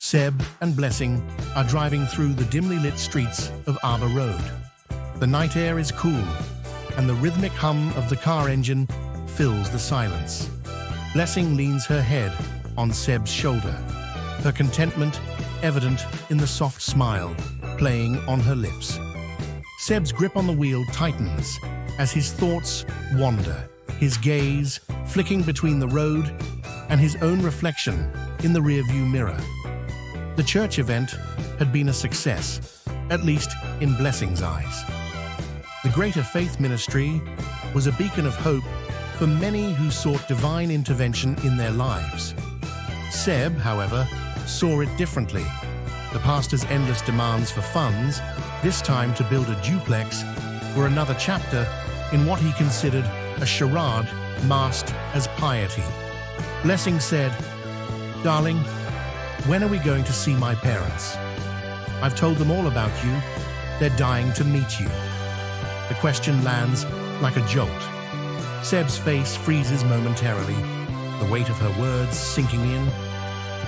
Seb and Blessing are driving through the dimly lit streets of Arbor Road. The night air is cool, and the rhythmic hum of the car engine fills the silence. Blessing leans her head on Seb's shoulder, her contentment evident in the soft smile playing on her lips. Seb's grip on the wheel tightens as his thoughts wander, his gaze flicking between the road and his own reflection in the rearview mirror. The church event had been a success, at least in Blessing's eyes. The Greater Faith Ministry was a beacon of hope for many who sought divine intervention in their lives. Seb, however, saw it differently. The pastor's endless demands for funds, this time to build a duplex, were another chapter in what he considered a charade masked as piety. Blessing said, "Darling, when are we going to see my parents? I've told them all about you. They're dying to meet you." The question lands like a jolt. Seb's face freezes momentarily, the weight of her words sinking in.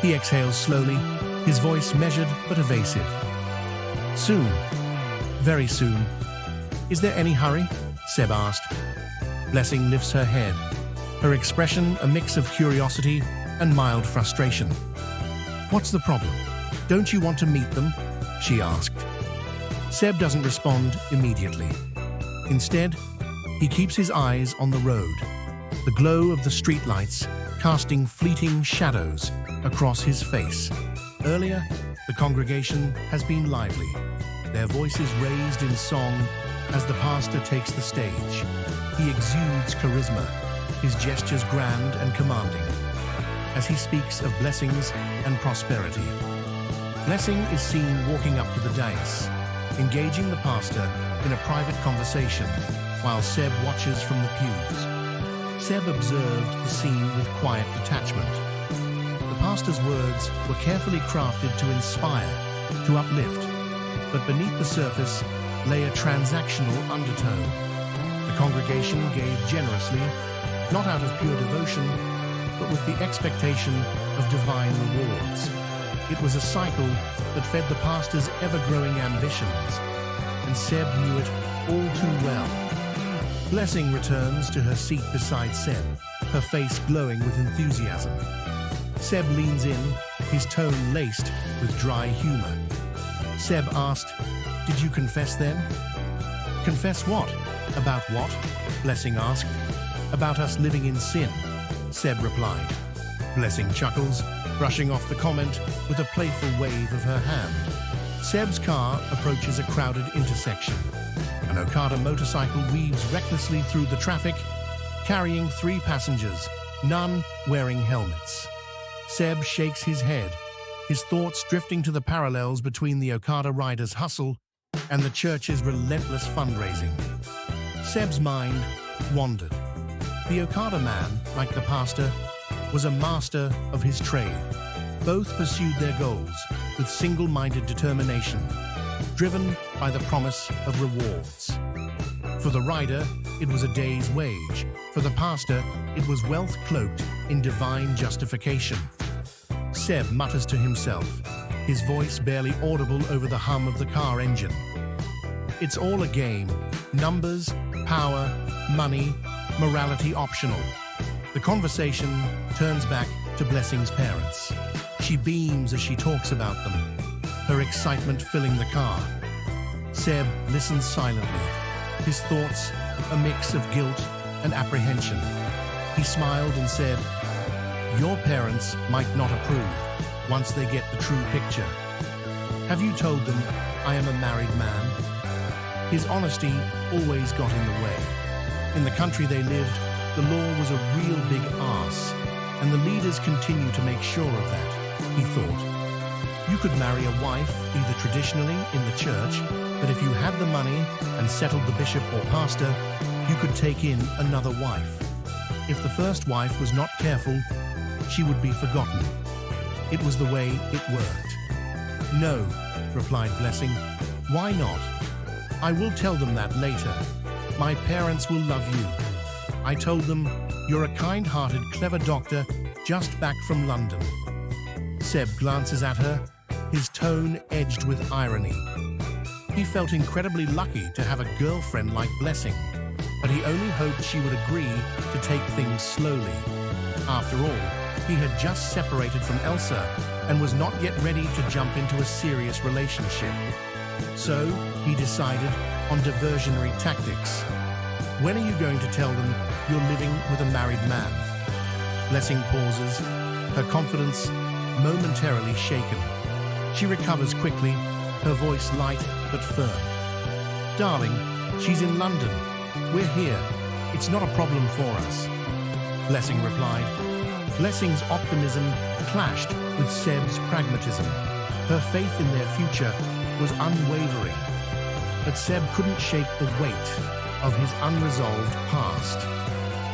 He exhales slowly, his voice measured but evasive. "Soon. Very soon. Is there any hurry?" Seb asked. Blessing lifts her head, her expression a mix of curiosity and mild frustration. "What's the problem? Don't you want to meet them?" she asked. Seb doesn't respond immediately. Instead, he keeps his eyes on the road, the glow of the streetlights casting fleeting shadows across his face. Earlier, the congregation has been lively, their voices raised in song as the pastor takes the stage. He exudes charisma, his gestures grand and commanding, as he speaks of blessings and prosperity. Blessing is seen walking up to the dais, engaging the pastor in a private conversation, while Seb watches from the pews. Seb observed the scene with quiet detachment. The pastor's words were carefully crafted to inspire, to uplift, but beneath the surface lay a transactional undertone. The congregation gave generously, not out of pure devotion, but with the expectation of divine rewards. It was a cycle that fed the pastor's ever-growing ambitions, and Seb knew it all too well. Blessing returns to her seat beside Seb, her face glowing with enthusiasm. Seb leans in, his tone laced with dry humor. Seb asked, "Did you confess then?" "Confess what? About what?" Blessing asked. "About us living in sin," Seb replied. Blessing chuckles, brushing off the comment with a playful wave of her hand. Seb's car approaches a crowded intersection. An Okada motorcycle weaves recklessly through the traffic, carrying 3 passengers, none wearing helmets. Seb shakes his head, his thoughts drifting to the parallels between the Okada riders' hustle and the church's relentless fundraising. Seb's mind wandered. The Okada man, like the pastor, was a master of his trade. Both pursued their goals with single-minded determination, driven by the promise of rewards. For the rider, it was a day's wage. For the pastor, it was wealth cloaked in divine justification. Seb mutters to himself, his voice barely audible over the hum of the car engine. It's all a game. Numbers, power, money, morality optional. The conversation turns back to Blessing's parents. She beams as she talks about them, her excitement filling the car. Seb listens silently, his thoughts a mix of guilt and apprehension. He smiled and said, "Your parents might not approve once they get the true picture. Have you told them I am a married man?" His honesty always got in the way. In the country they lived, the law was a real big arse, and the leaders continue to make sure of that, he thought. You could marry a wife either traditionally in the church, but if you had the money and settled the bishop or pastor, you could take in another wife. If the first wife was not careful, she would be forgotten. It was the way it worked. "No," replied Blessing. "Why not? I will tell them that later. My parents will love you. I told them you're a kind-hearted, clever doctor just back from London." Seb glances at her, his tone edged with irony. He felt incredibly lucky to have a girlfriend like Blessing, but he only hoped she would agree to take things slowly. After all, he had just separated from Elsa and was not yet ready to jump into a serious relationship. So, he decided on diversionary tactics. When are you going to tell them you're living with a married man? Blessing pauses, her confidence momentarily shaken. She recovers quickly, her voice light but firm. Darling, she's in London. We're here. It's not a problem for us. Blessing replied. Blessing's optimism clashed with Seb's pragmatism. Her faith in their future was unwavering. But Seb couldn't shake the weight of his unresolved past.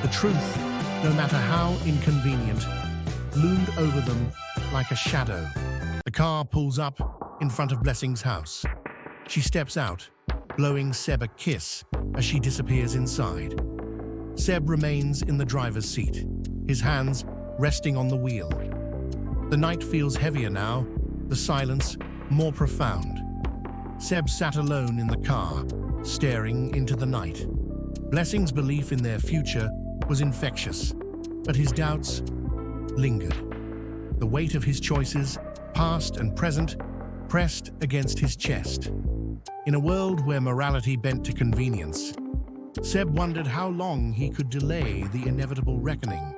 The truth, no matter how inconvenient, loomed over them like a shadow. The car pulls up in front of Blessing's house. She steps out, blowing Seb a kiss as she disappears inside. Seb remains in the driver's seat, his hands resting on the wheel. The night feels heavier now, the silence more profound. Seb sat alone in the car, staring into the night. Blessing's belief in their future was infectious, but his doubts lingered. The weight of his choices, past and present, pressed against his chest. In a world where morality bent to convenience, Seb wondered how long he could delay the inevitable reckoning.